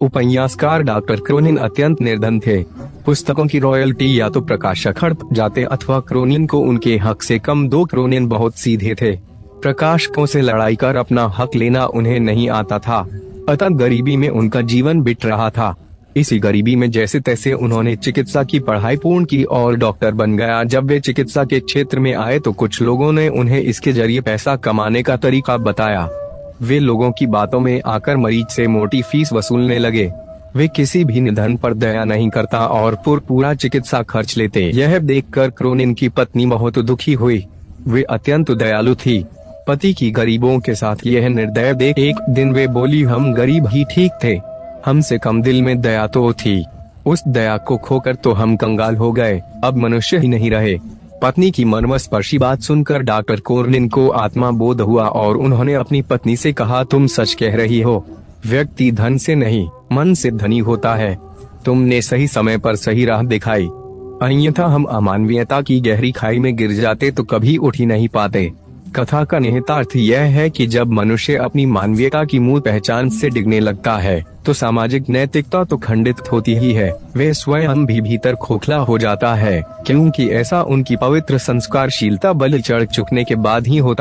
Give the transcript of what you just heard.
उपन्यासकार doctor Cronin अत्यंत निर्धन थे। पुस्तकों की रॉयल्टी या तो प्रकाशक हड़प जाते अथवा क्रोनिन को उनके हक से कम दो। क्रोनिन बहुत सीधे थे। प्रकाशकों से लड़ाई कर अपना हक लेना उन्हें नहीं आता था, अतः गरीबी में उनका जीवन बीत रहा था। इसी गरीबी में जैसे तैसे उन्होंने चिकित्सा की पढ़ाई पूर्ण की और डॉक्टर बन गया। जब वे चिकित्सा के क्षेत्र में आए तो कुछ लोगों ने उन्हें इसके जरिए पैसा कमाने का तरीका बताया। वे लोगों की बातों में आकर मरीज से मोटी फीस वसूलने लगे। वे किसी भी निर्धन पर दया नहीं करता और पूरा चिकित्सा खर्च लेते। यह देखकर क्रोनिन की पत्नी बहुत दुखी हुई। वे अत्यंत दयालु थी। पति की गरीबों के साथ यह निर्दय देख एक दिन वे बोली, हम गरीब ही ठीक थे, हमसे कम दिल में दया तो थी। उस दया को खोकर तो हम कंगाल हो गए, अब मनुष्य ही नहीं रहे। पत्नी की मर्मस्पर्शी बात सुनकर डॉक्टर क्रोनिन को आत्मा बोध हुआ और उन्होंने अपनी पत्नी से कहा, तुम सच कह रही हो। व्यक्ति धन से नहीं मन से धनी होता है। तुमने सही समय पर सही राह दिखाई, अन्यथा हम अमानवीयता की गहरी खाई में गिर जाते तो कभी उठ ही नहीं पाते। कथा का निहितार्थ यह है कि जब मनुष्य अपनी मानवीयता की मूल पहचान से डिगने लगता है तो सामाजिक नैतिकता तो खंडित होती ही है। वे स्वयं भी भीतर खोखला हो जाता है, क्योंकि ऐसा उनकी पवित्र संस्कारशीलता बलि चढ़ चुकने के बाद ही होता